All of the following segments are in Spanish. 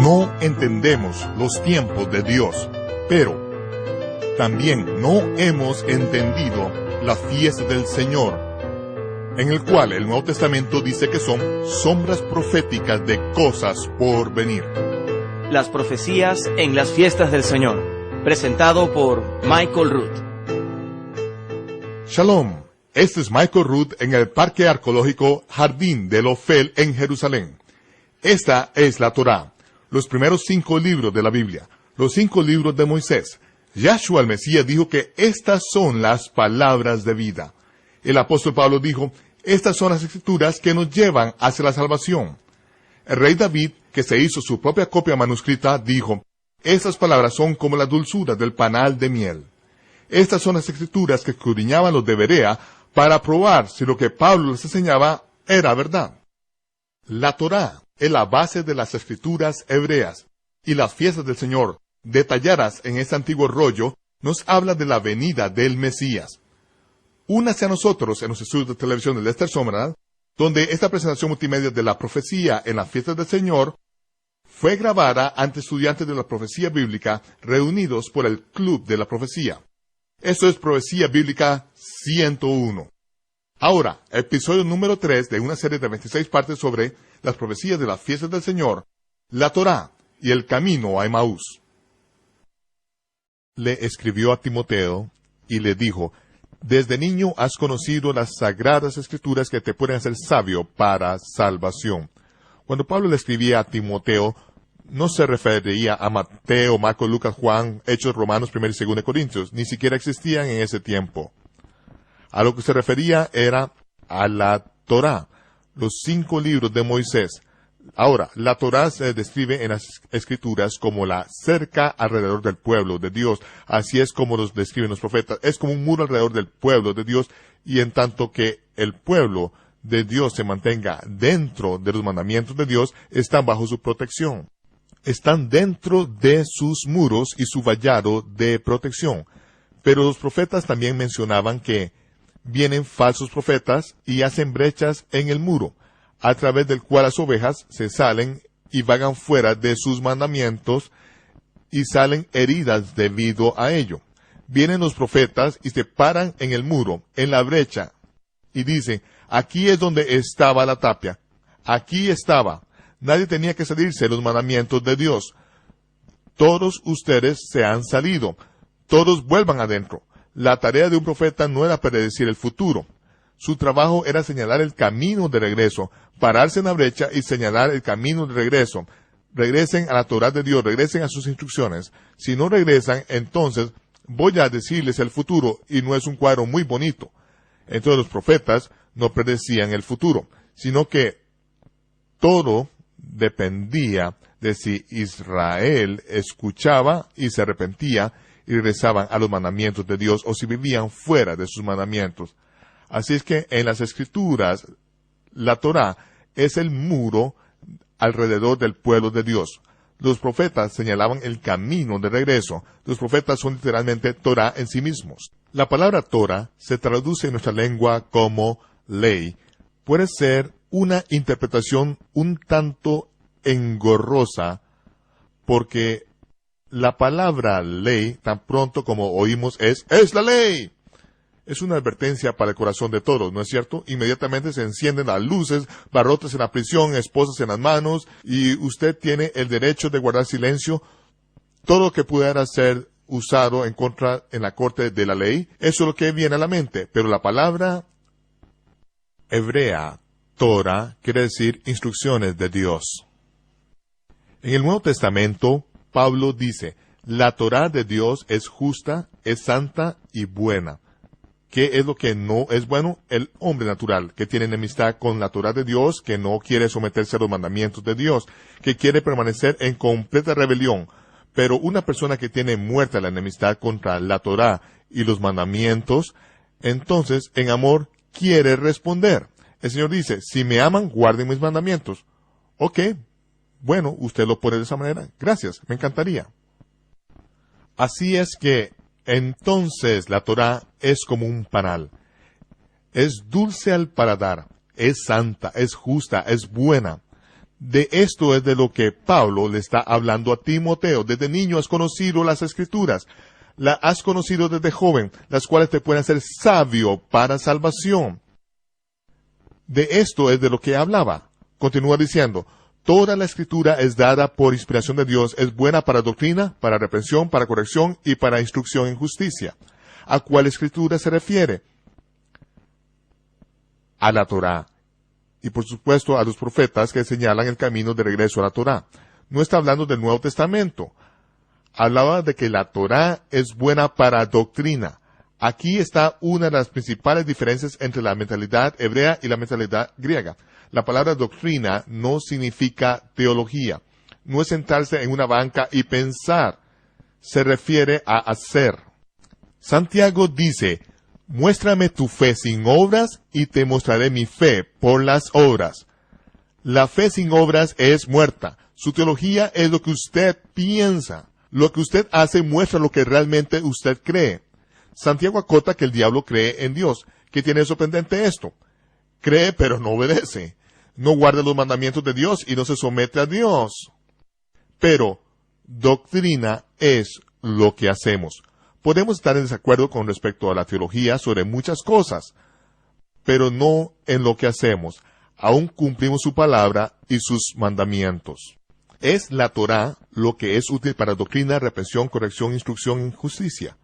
no entendemos los tiempos de Dios, pero también no hemos entendido la fiesta del Señor, en el cual el Nuevo Testamento dice que son sombras proféticas de cosas por venir. Las profecías en las fiestas del Señor, presentado por Michael Root. Shalom, este es Michael Root en el Parque Arqueológico Jardín del Ofel en Jerusalén. Esta es la Torá, los primeros 5 libros de la Biblia, los 5 libros de Moisés. Yahshua el Mesías dijo que estas son las palabras de vida. El apóstol Pablo dijo, estas son las escrituras que nos llevan hacia la salvación. El rey David, que se hizo su propia copia manuscrita, dijo, estas palabras son como la dulzura del panal de miel. Estas son las escrituras que escudriñaban los de Berea para probar si lo que Pablo les enseñaba era verdad. La Torá es la base de las escrituras hebreas, y las fiestas del Señor, detalladas en este antiguo rollo, nos habla de la venida del Mesías. Únase a nosotros en los estudios de televisión de Lester Sumrall, donde esta presentación multimedia de la profecía en las fiestas del Señor fue grabada ante estudiantes de la profecía bíblica reunidos por el Club de la Profecía. Esto es Profecía Bíblica 101. Ahora, episodio número 3 de una serie de 26 partes sobre las profecías de las fiestas del Señor, la Torá y el camino a Emaús. Le escribió a Timoteo y le dijo, desde niño has conocido las sagradas escrituras que te pueden hacer sabio para salvación. Cuando Pablo le escribía a Timoteo, no se refería a Mateo, Marcos, Lucas, Juan, Hechos, Romanos, 1 y 2 de Corintios, ni siquiera existían en ese tiempo. A lo que se refería era a la Torá, los 5 libros de Moisés. Ahora, la Torá se describe en las Escrituras como la cerca alrededor del pueblo de Dios. Así es como los describen los profetas. Es como un muro alrededor del pueblo de Dios, y en tanto que el pueblo de Dios se mantenga dentro de los mandamientos de Dios, están bajo su protección. Están dentro de sus muros y su vallado de protección. Pero los profetas también mencionaban que vienen falsos profetas y hacen brechas en el muro, a través del cual las ovejas se salen y vagan fuera de sus mandamientos y salen heridas debido a ello. Vienen los profetas y se paran en el muro, en la brecha, y dicen, aquí es donde estaba la tapia, aquí estaba. Nadie tenía que salirse de los mandamientos de Dios. Todos ustedes se han salido, todos vuelvan adentro. La tarea de un profeta no era predecir el futuro. Su trabajo era señalar el camino de regreso, pararse en la brecha y señalar el camino de regreso. Regresen a la Torá de Dios, regresen a sus instrucciones. Si no regresan, entonces voy a decirles el futuro, y no es un cuadro muy bonito. Entonces los profetas no predecían el futuro, sino que todo dependía de si Israel escuchaba y se arrepentía y regresaban a los mandamientos de Dios, o si vivían fuera de sus mandamientos. Así es que en las Escrituras, la Torá es el muro alrededor del pueblo de Dios. Los profetas señalaban el camino de regreso. Los profetas son literalmente Torá en sí mismos. La palabra Torá se traduce en nuestra lengua como ley. Puede ser una interpretación un tanto engorrosa, porque la palabra ley, tan pronto como oímos, es la ley. Es una advertencia para el corazón de todos, ¿no es cierto? Inmediatamente se encienden las luces, barrotes en la prisión, esposas en las manos, y usted tiene el derecho de guardar silencio. Todo lo que pudiera ser usado en la corte de la ley, eso es lo que viene a la mente. Pero la palabra hebrea, Torah, quiere decir instrucciones de Dios. En el Nuevo Testamento, Pablo dice, la Torá de Dios es justa, es santa y buena. ¿Qué es lo que no es bueno? El hombre natural, que tiene enemistad con la Torá de Dios, que no quiere someterse a los mandamientos de Dios, que quiere permanecer en completa rebelión. Pero una persona que tiene muerta la enemistad contra la Torá y los mandamientos, entonces, en amor, quiere responder. El Señor dice, si me aman, guarden mis mandamientos. Ok, bueno, usted lo pone de esa manera. Gracias, me encantaría. Así es que, entonces, la Torá es como un panal. Es dulce al paladar, es santa, es justa, es buena. De esto es de lo que Pablo le está hablando a Timoteo. Desde niño has conocido las Escrituras. Las has conocido desde joven, las cuales te pueden hacer sabio para salvación. De esto es de lo que hablaba. Continúa diciendo, toda la Escritura es dada por inspiración de Dios, es buena para doctrina, para reprensión, para corrección y para instrucción en justicia. ¿A cuál Escritura se refiere? A la Torá. Y por supuesto a los profetas que señalan el camino de regreso a la Torá. No está hablando del Nuevo Testamento. Hablaba de que la Torá es buena para doctrina. Aquí está una de las principales diferencias entre la mentalidad hebrea y la mentalidad griega. La palabra doctrina no significa teología. No es sentarse en una banca y pensar. Se refiere a hacer. Santiago dice, muéstrame tu fe sin obras y te mostraré mi fe por las obras. La fe sin obras es muerta. Su teología es lo que usted piensa. Lo que usted hace muestra lo que realmente usted cree. Santiago acota que el diablo cree en Dios. ¿Qué tiene de sorprendente esto? Cree pero no obedece. No guarda los mandamientos de Dios y no se somete a Dios. Pero doctrina es lo que hacemos. Podemos estar en desacuerdo con respecto a la teología sobre muchas cosas, pero no en lo que hacemos. Aún cumplimos su palabra y sus mandamientos. Es la Torá lo que es útil para doctrina, reprensión, corrección, instrucción en justicia.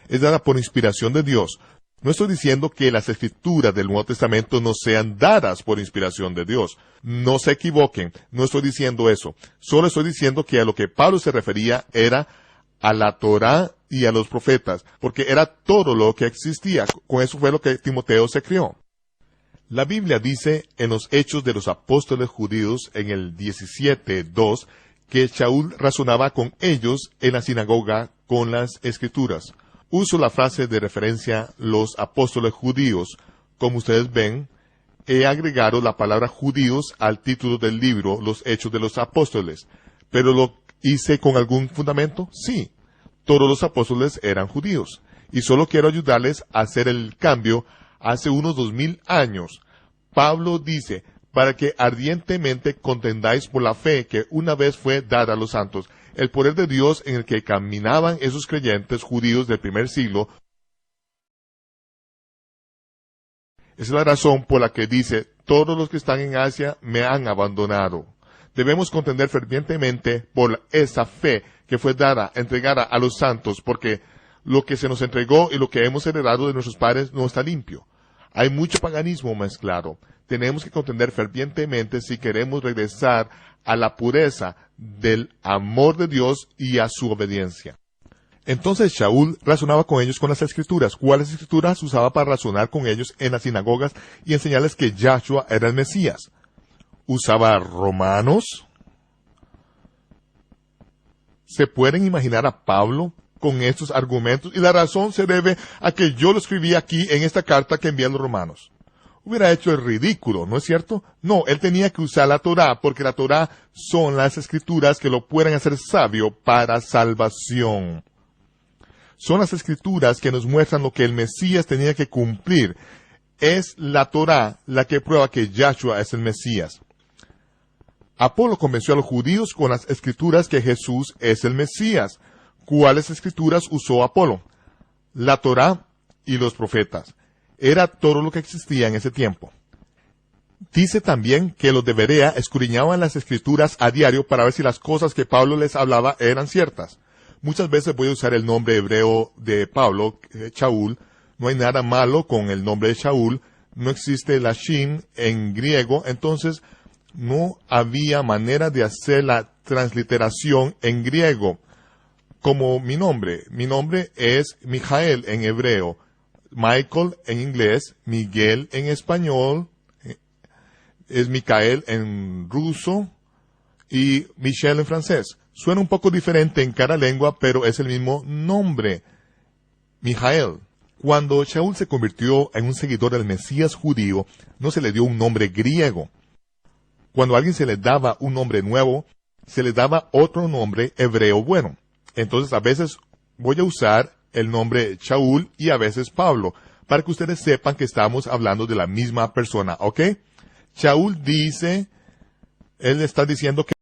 Es dada por inspiración de Dios. No estoy diciendo que las escrituras del Nuevo Testamento no sean dadas por inspiración de Dios. No se equivoquen, no estoy diciendo eso. Solo estoy diciendo que a lo que Pablo se refería era a la Torá y a los profetas, porque era todo lo que existía. Con eso fue lo que Timoteo se crió. La Biblia dice en los Hechos de los Apóstoles Judíos, en el 17:2, que Shaul razonaba con ellos en la sinagoga con las Escrituras. Uso la frase de referencia los apóstoles judíos. Como ustedes ven, he agregado la palabra judíos al título del libro, Los Hechos de los Apóstoles. ¿Pero lo hice con algún fundamento? Sí. Todos los apóstoles eran judíos. Y solo quiero ayudarles a hacer el cambio hace unos 2000 años. Pablo dice, para que ardientemente contendáis por la fe que una vez fue dada a los santos, el poder de Dios en el que caminaban esos creyentes judíos del primer siglo. Esa es la razón por la que dice, todos los que están en Asia me han abandonado. Debemos contender fervientemente por esa fe que fue dada, entregada a los santos, porque lo que se nos entregó y lo que hemos heredado de nuestros padres no está limpio. Hay mucho paganismo mezclado. Tenemos que contender fervientemente si queremos regresar a la pureza del amor de Dios y a su obediencia. Entonces Shaul razonaba con ellos con las Escrituras. ¿Cuáles Escrituras usaba para razonar con ellos en las sinagogas y enseñarles que Yahshua era el Mesías? ¿Usaba Romanos? ¿Se pueden imaginar a Pablo con estos argumentos? Y la razón se debe a que yo lo escribí aquí en esta carta que envié a los romanos. Hubiera hecho el ridículo, ¿no es cierto? No, él tenía que usar la Torá, porque la Torá son las Escrituras que lo pueden hacer sabio para salvación. Son las Escrituras que nos muestran lo que el Mesías tenía que cumplir. Es la Torá la que prueba que Yahshua es el Mesías. Apolo convenció a los judíos con las Escrituras que Jesús es el Mesías. ¿Cuáles Escrituras usó Apolo? La Torá y los profetas. Era todo lo que existía en ese tiempo. Dice también que los de Berea escudriñaban las Escrituras a diario para ver si las cosas que Pablo les hablaba eran ciertas. Muchas veces voy a usar el nombre hebreo de Pablo, Shaul. No hay nada malo con el nombre de Shaul. No existe la shin en griego, entonces no había manera de hacer la transliteración en griego. Como mi nombre es Mijael en hebreo, Michael en inglés, Miguel en español, es Micael en ruso y Michel en francés. Suena un poco diferente en cada lengua, pero es el mismo nombre, Mijael. Cuando Shaul se convirtió en un seguidor del Mesías judío, no se le dio un nombre griego. Cuando a alguien se le daba un nombre nuevo, se le daba otro nombre hebreo bueno. Entonces a veces voy a usar el nombre Shaul y a veces Pablo, para que ustedes sepan que estamos hablando de la misma persona, ¿ok? Shaul dice Él está diciendo que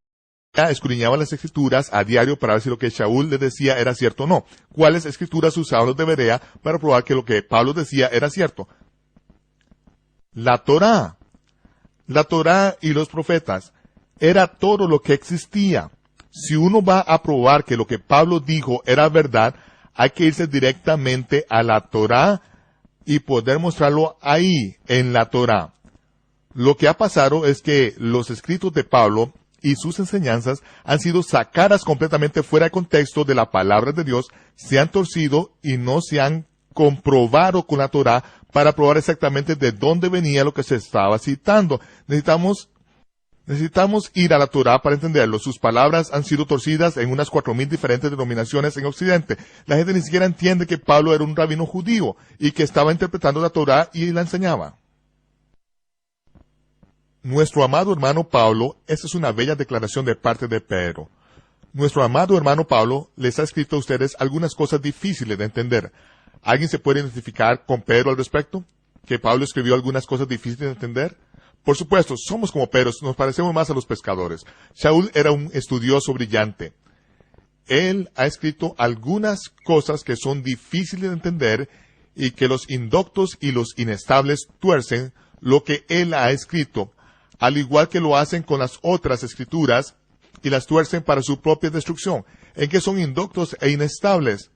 escudriñaba las escrituras a diario para ver si lo que Shaul le decía era cierto o no. ¿Cuáles escrituras usaban los de Berea para probar que lo que Pablo decía era cierto? La Torá y los profetas, era todo lo que existía. Si uno va a probar que lo que Pablo dijo era verdad, hay que irse directamente a la Torá y poder mostrarlo ahí, en la Torá. Lo que ha pasado es que los escritos de Pablo y sus enseñanzas han sido sacadas completamente fuera de contexto de la palabra de Dios, se han torcido y no se han comprobado con la Torá para probar exactamente de dónde venía lo que se estaba citando. Necesitamos ir a la Torá para entenderlo. Sus palabras han sido torcidas en unas 4,000 diferentes denominaciones en Occidente. La gente ni siquiera entiende que Pablo era un rabino judío y que estaba interpretando la Torá y la enseñaba. Nuestro amado hermano Pablo, esta es una bella declaración de parte de Pedro. Nuestro amado hermano Pablo les ha escrito a ustedes algunas cosas difíciles de entender. ¿Alguien se puede identificar con Pedro al respecto? ¿Que Pablo escribió algunas cosas difíciles de entender? Por supuesto, somos como Pedro, nos parecemos más a los pescadores. Shaul era un estudioso brillante. Él ha escrito algunas cosas que son difíciles de entender y que los indoctos y los inestables tuercen lo que él ha escrito, al igual que lo hacen con las otras escrituras y las tuercen para su propia destrucción. ¿En qué son indoctos e inestables?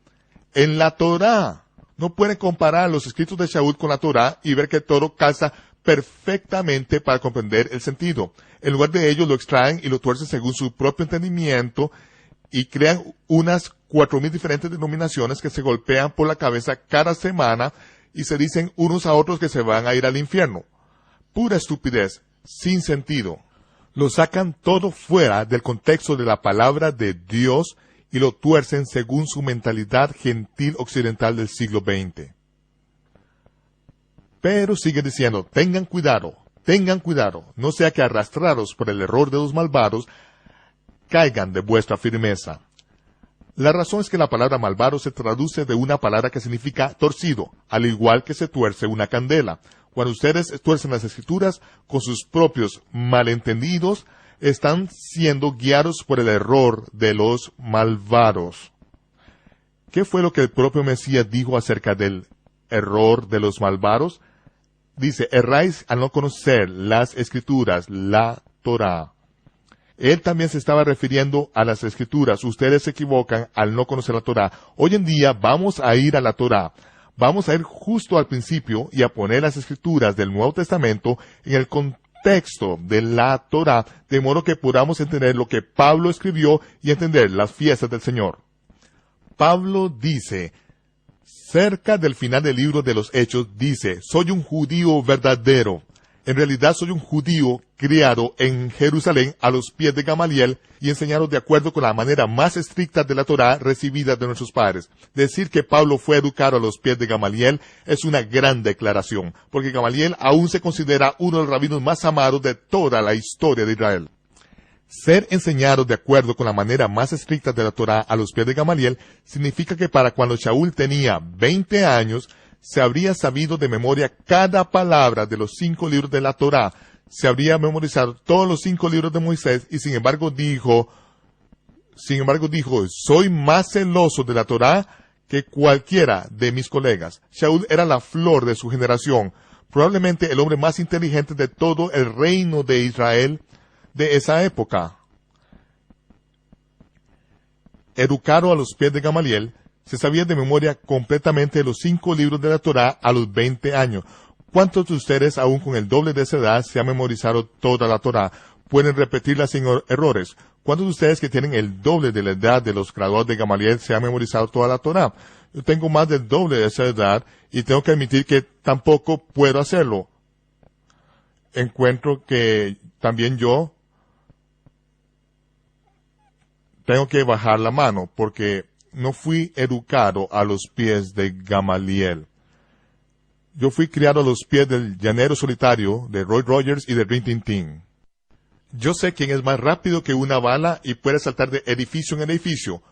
En la Torá. No pueden comparar los escritos de Shaul con la Torá y ver que todo calza perfectamente para comprender el sentido. En lugar de ello, lo extraen y lo tuercen según su propio entendimiento y crean unas 4,000 diferentes denominaciones que se golpean por la cabeza cada semana y se dicen unos a otros que se van a ir al infierno. Pura estupidez, sin sentido. Lo sacan todo fuera del contexto de la palabra de Dios y lo tuercen según su mentalidad gentil occidental del siglo XX. Pero sigue diciendo, tengan cuidado, no sea que arrastrados por el error de los malvados, caigan de vuestra firmeza. La razón es que la palabra malvado se traduce de una palabra que significa torcido, al igual que se tuerce una candela. Cuando ustedes tuercen las escrituras con sus propios malentendidos, están siendo guiados por el error de los malvados. ¿Qué fue lo que el propio Mesías dijo acerca del error de los malvados? Dice, erráis al no conocer las escrituras, la Torá. Él también se estaba refiriendo a las escrituras. Ustedes se equivocan al no conocer la Torá. Hoy en día vamos a ir a la Torá. Vamos a ir justo al principio y a poner las escrituras del Nuevo Testamento en el contexto de la Torá, de modo que podamos entender lo que Pablo escribió y entender las fiestas del Señor. Pablo dice, cerca del final del libro de los Hechos, dice, soy un judío verdadero. En realidad soy un judío criado en Jerusalén a los pies de Gamaliel y enseñado de acuerdo con la manera más estricta de la Torá recibida de nuestros padres. Decir que Pablo fue educado a los pies de Gamaliel es una gran declaración, porque Gamaliel aún se considera uno de los rabinos más amados de toda la historia de Israel. Ser enseñado de acuerdo con la manera más estricta de la Torá a los pies de Gamaliel significa que para cuando Shaul tenía 20 años, se habría sabido de memoria cada palabra de los 5 libros de la Torá, se habría memorizado todos los 5 libros de Moisés y sin embargo dijo, soy más celoso de la Torá que cualquiera de mis colegas. Shaul era la flor de su generación, probablemente el hombre más inteligente de todo el reino de Israel de esa época. Educado a los pies de Gamaliel, se sabía de memoria completamente los 5 libros de la Torá a los 20 años. ¿Cuántos de ustedes, aún con el doble de esa edad, se han memorizado toda la Torá? Pueden repetirla sin errores. ¿Cuántos de ustedes que tienen el doble de la edad de los graduados de Gamaliel se han memorizado toda la Torá? Yo tengo más del doble de esa edad y tengo que admitir que tampoco puedo hacerlo. Encuentro que también yo tengo que bajar la mano porque no fui educado a los pies de Gamaliel. Yo fui criado a los pies del llanero solitario, de Roy Rogers y de Rin Tin Tin. Yo sé quién es más rápido que una bala y puede saltar de edificio en edificio.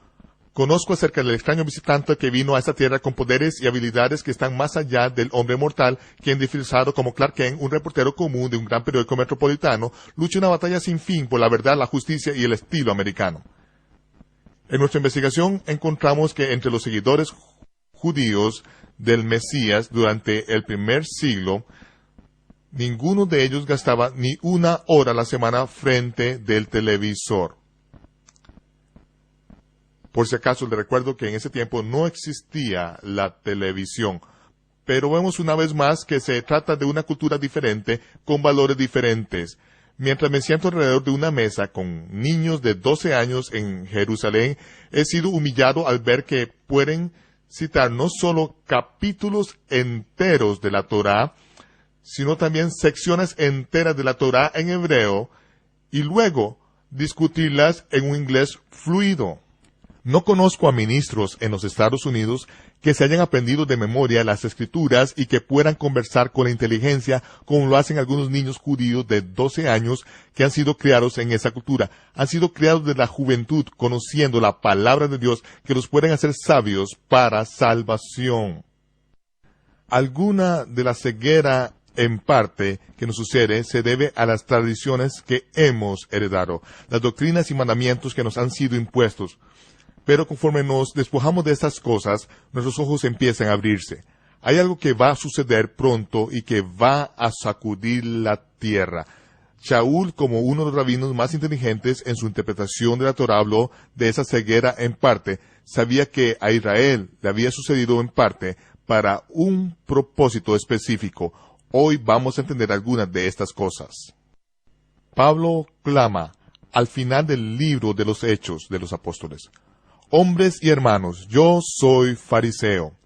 Conozco acerca del extraño visitante que vino a esta tierra con poderes y habilidades que están más allá del hombre mortal, quien disfrazado como Clark Kent, un reportero común de un gran periódico metropolitano, lucha una batalla sin fin por la verdad, la justicia y el estilo americano. En nuestra investigación encontramos que entre los seguidores judíos del Mesías durante el primer siglo, ninguno de ellos gastaba ni una hora a la semana frente del televisor. Por si acaso, le recuerdo que en ese tiempo no existía la televisión, pero vemos una vez más que se trata de una cultura diferente, con valores diferentes. Mientras me siento alrededor de una mesa con niños de 12 años en Jerusalén, he sido humillado al ver que pueden citar no solo capítulos enteros de la Torá, sino también secciones enteras de la Torá en hebreo, y luego discutirlas en un inglés fluido. No conozco a ministros en los Estados Unidos que se hayan aprendido de memoria las escrituras y que puedan conversar con la inteligencia como lo hacen algunos niños judíos de 12 años que han sido criados en esa cultura. Han sido criados desde la juventud conociendo la palabra de Dios que los pueden hacer sabios para salvación. Alguna de la ceguera en parte que nos sucede se debe a las tradiciones que hemos heredado, las doctrinas y mandamientos que nos han sido impuestos. Pero conforme nos despojamos de estas cosas, nuestros ojos empiezan a abrirse. Hay algo que va a suceder pronto y que va a sacudir la tierra. Shaul, como uno de los rabinos más inteligentes en su interpretación de la Torá, habló de esa ceguera en parte. Sabía que a Israel le había sucedido en parte para un propósito específico. Hoy vamos a entender algunas de estas cosas. Pablo clama al final del libro de los Hechos de los Apóstoles: hombres y hermanos, yo soy fariseo,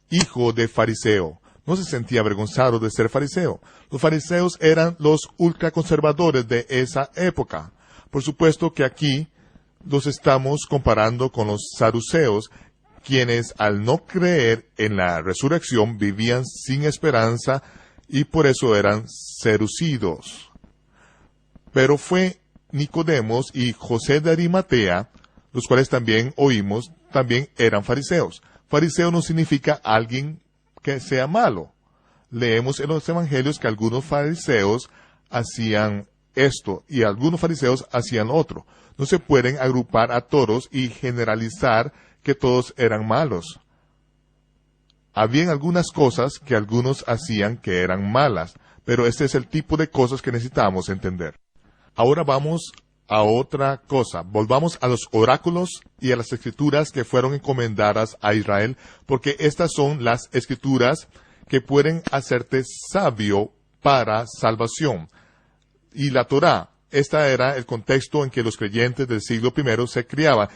hijo de fariseo. No se sentía avergonzado de ser fariseo. Los fariseos eran los ultraconservadores de esa época. Por supuesto que aquí los estamos comparando con los saduceos, quienes al no creer en la resurrección vivían sin esperanza y por eso eran seducidos. Pero fue Nicodemos y José de Arimatea, los cuales también oímos, también eran fariseos. Fariseo no significa alguien que sea malo. Leemos en los evangelios que algunos fariseos hacían esto y algunos fariseos hacían lo otro. No se pueden agrupar a todos y generalizar que todos eran malos. Habían algunas cosas que algunos hacían que eran malas, pero este es el tipo de cosas que necesitamos entender. Ahora vamos a otra cosa. Volvamos a los oráculos y a las escrituras que fueron encomendadas a Israel, porque estas son las escrituras que pueden hacerte sabio para salvación. Y la Torá, este era el contexto en que los creyentes del siglo I se criaban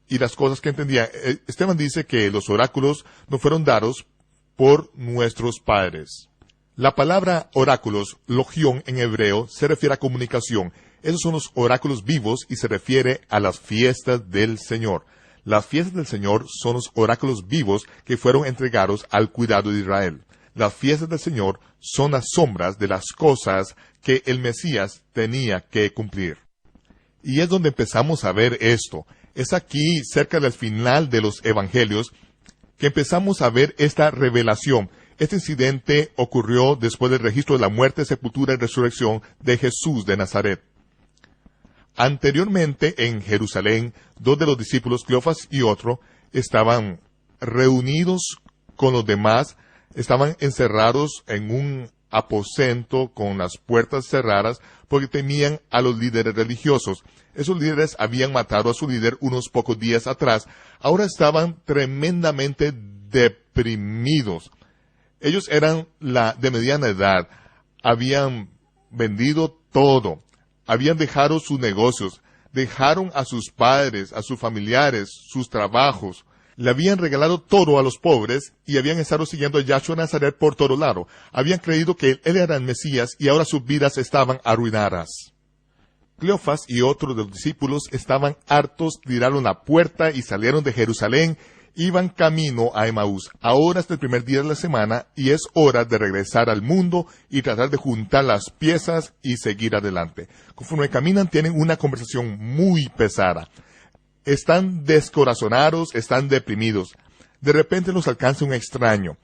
y las cosas que entendían. Esteban dice que los oráculos no fueron dados por nuestros padres. La palabra oráculos, logión en hebreo, se refiere a comunicación. Esos son los oráculos vivos y se refiere a las fiestas del Señor. Las fiestas del Señor son los oráculos vivos que fueron entregados al cuidado de Israel. Las fiestas del Señor son las sombras de las cosas que el Mesías tenía que cumplir. Y es donde empezamos a ver esto. Es aquí, cerca del final de los evangelios, que empezamos a ver esta revelación. Este incidente ocurrió después del registro de la muerte, sepultura y resurrección de Jesús de Nazaret. Anteriormente, en Jerusalén, dos de los discípulos, Cleofas y otro, estaban reunidos con los demás, estaban encerrados en un aposento con las puertas cerradas porque temían a los líderes religiosos. Esos líderes habían matado a su líder unos pocos días atrás. Ahora estaban tremendamente deprimidos. Ellos eran de mediana edad, habían vendido todo, habían dejado sus negocios, dejaron a sus padres, a sus familiares, sus trabajos, le habían regalado todo a los pobres y habían estado siguiendo a Yahshua Nazaret por todo lado. Habían creído que él era el Mesías y ahora sus vidas estaban arruinadas. Cleofas y otros de los discípulos estaban hartos, tiraron la puerta y salieron de Jerusalén. Iban camino a Emaús. Ahora es el primer día de la semana y es hora de regresar al mundo y tratar de juntar las piezas y seguir adelante. Conforme caminan tienen una conversación muy pesada. Están descorazonados, están deprimidos. De repente los alcanza un extraño.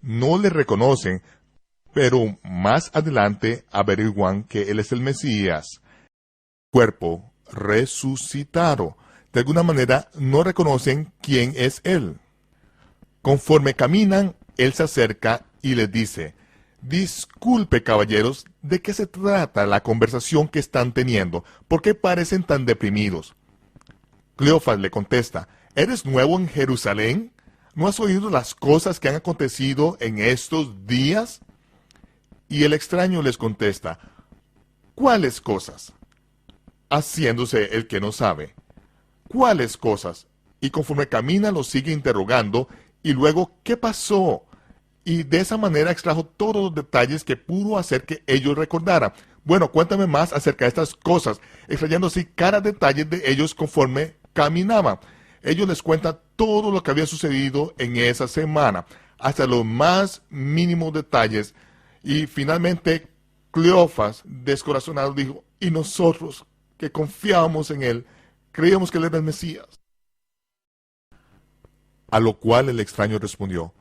No le reconocen, pero más adelante averiguan que él es el Mesías. Cuerpo resucitado. De alguna manera no reconocen quién es él. Conforme caminan, él se acerca y les dice: disculpe, caballeros, ¿de qué se trata la conversación que están teniendo? ¿Por qué parecen tan deprimidos? Cleofas le contesta: ¿eres nuevo en Jerusalén? ¿No has oído las cosas que han acontecido en estos días? Y el extraño les contesta: ¿cuáles cosas? Haciéndose el que no sabe. ¿Cuáles cosas? Y conforme camina los sigue interrogando, y luego, ¿qué pasó? Y de esa manera extrajo todos los detalles que pudo hacer que ellos recordaran. Bueno, cuéntame más acerca de estas cosas, extrayendo así cada detalle de ellos conforme caminaban. Ellos les cuentan todo lo que había sucedido en esa semana, hasta los más mínimos detalles. Y finalmente, Cleofas, descorazonado, dijo: y nosotros, que confiábamos en él, creíamos que él era el Mesías. A lo cual el extraño respondió: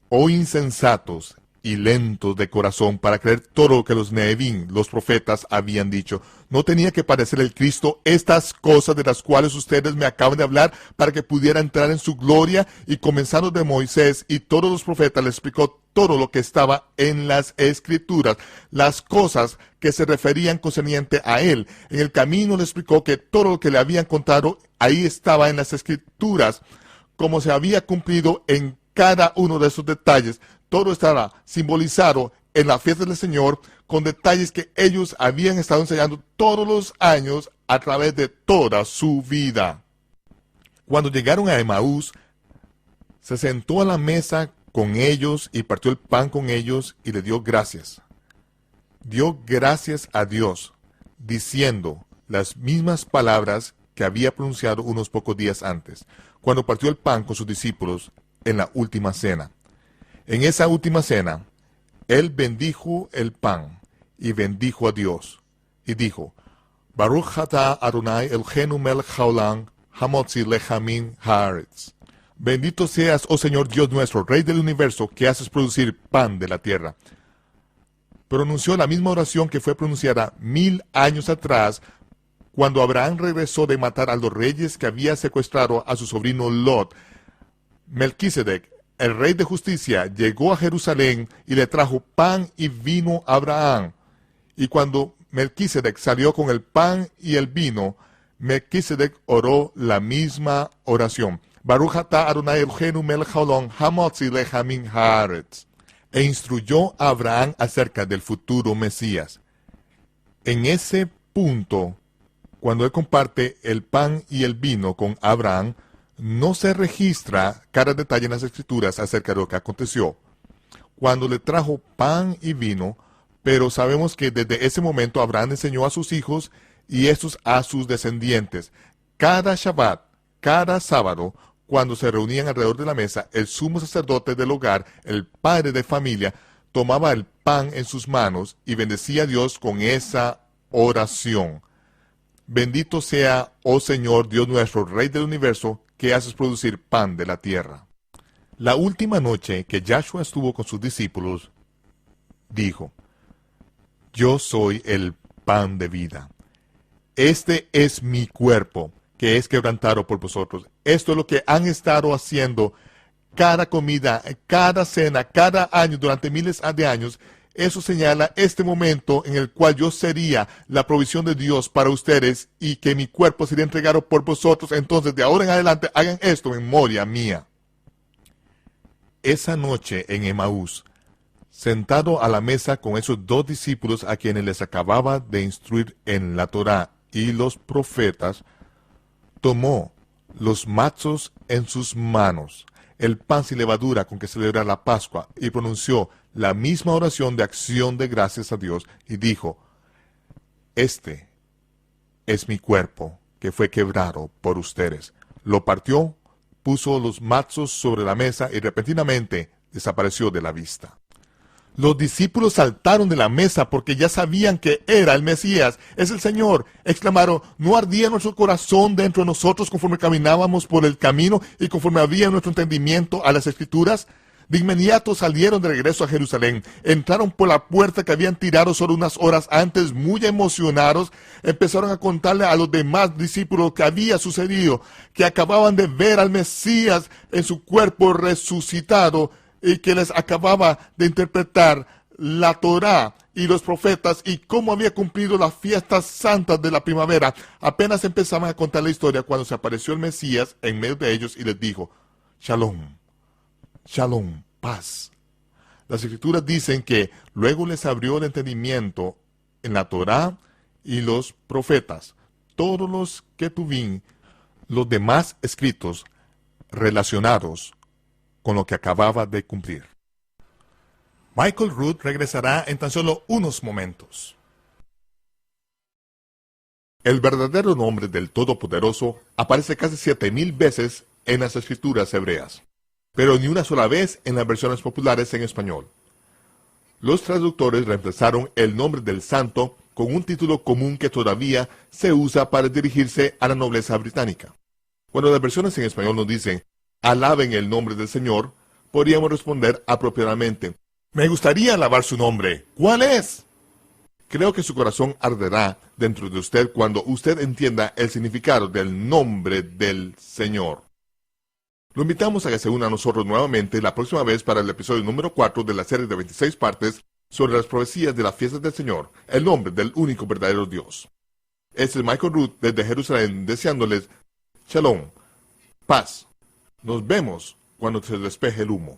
oh insensatos y lentos de corazón para creer todo lo que los Neevim, los profetas, habían dicho. ¿No tenía que padecer el Cristo estas cosas de las cuales ustedes me acaban de hablar para que pudiera entrar en su gloria? Y comenzando de Moisés y todos los profetas, le explicó todo lo que estaba en las Escrituras, las cosas que se referían concerniente a él. En el camino le explicó que todo lo que le habían contado ahí estaba en las Escrituras, como se había cumplido en cada uno de esos detalles. Todo estaba simbolizado en la fiesta del Señor, con detalles que ellos habían estado enseñando todos los años a través de toda su vida. Cuando llegaron a Emaús, se sentó a la mesa con ellos y partió el pan con ellos y le dio gracias. Dio gracias a Dios, diciendo las mismas palabras que había pronunciado unos pocos días antes, cuando partió el pan con sus discípulos en la última cena. En esa última cena, él bendijo el pan y bendijo a Dios y dijo: Baruch atah Adonai Eloheinu melech haolam hamotzi lechamin haaretz. Bendito seas, oh Señor Dios nuestro, Rey del universo, que haces producir pan de la tierra. Pronunció la misma oración que fue pronunciada 1000 años atrás, cuando Abraham regresó de matar a los reyes que había secuestrado a su sobrino Lot. Melquisedec, el rey de justicia, llegó a Jerusalén y le trajo pan y vino a Abraham. Y cuando Melquisedec salió con el pan y el vino, Melquisedec oró la misma oración: Baruch atah Adonai Eloheinu melech haolam hamotzi lechamin haaretz. E instruyó a Abraham acerca del futuro Mesías. En ese punto, cuando él comparte el pan y el vino con Abraham, no se registra cada detalle en las Escrituras acerca de lo que aconteció cuando le trajo pan y vino, pero sabemos que desde ese momento Abraham enseñó a sus hijos y estos a sus descendientes. Cada Shabbat, cada sábado, cuando se reunían alrededor de la mesa, el sumo sacerdote del hogar, el padre de familia, tomaba el pan en sus manos y bendecía a Dios con esa oración: bendito sea, oh Señor Dios nuestro, Rey del universo, que haces producir pan de la tierra. La última noche que Yahshua estuvo con sus discípulos, dijo: yo soy el pan de vida. Este es mi cuerpo, que es quebrantado por vosotros. Esto es lo que han estado haciendo cada comida, cada cena, cada año, durante miles de años. Eso señala este momento en el cual yo sería la provisión de Dios para ustedes y que mi cuerpo sería entregado por vosotros. Entonces, de ahora en adelante, hagan esto en memoria mía. Esa noche en Emaús, sentado a la mesa con esos dos discípulos a quienes les acababa de instruir en la Torá y los profetas, tomó los matzos en sus manos, el pan sin levadura con que celebra la Pascua, y pronunció la misma oración de acción de gracias a Dios, y dijo: este es mi cuerpo, que fue quebrado por ustedes. Lo partió, puso los matzos sobre la mesa, y repentinamente desapareció de la vista. Los discípulos saltaron de la mesa porque ya sabían que era el Mesías. Es el Señor. Exclamaron, ¿no ardía nuestro corazón dentro de nosotros conforme caminábamos por el camino y conforme había nuestro entendimiento a las Escrituras? De inmediato salieron de regreso a Jerusalén. Entraron por la puerta que habían tirado solo unas horas antes, muy emocionados. Empezaron a contarle a los demás discípulos lo que había sucedido, que acababan de ver al Mesías en su cuerpo resucitado y que les acababa de interpretar la Torá y los profetas y cómo había cumplido las fiestas santas de la primavera. Apenas empezaban a contar la historia cuando se apareció el Mesías en medio de ellos y les dijo, Shalom, Shalom, paz. Las Escrituras dicen que luego les abrió el entendimiento en la Torá y los profetas, todos los ketubín, los demás escritos relacionados con lo que acababa de cumplir. Michael Root regresará en tan solo unos momentos. El verdadero nombre del Todopoderoso aparece casi 7,000 veces en las Escrituras hebreas, pero ni una sola vez en las versiones populares en español. Los traductores reemplazaron el nombre del santo con un título común que todavía se usa para dirigirse a la nobleza británica. Cuando las versiones en español nos dicen, alaben el nombre del Señor, podríamos responder apropiadamente, me gustaría alabar su nombre. ¿Cuál es? Creo que su corazón arderá dentro de usted cuando usted entienda el significado del nombre del Señor. Lo invitamos a que se una a nosotros nuevamente la próxima vez para el episodio número 4 de la serie de 26 partes sobre las profecías de las fiestas del Señor, el nombre del único verdadero Dios. Este es Michael Root desde Jerusalén deseándoles Shalom, paz. Nos vemos cuando se despeje el humo.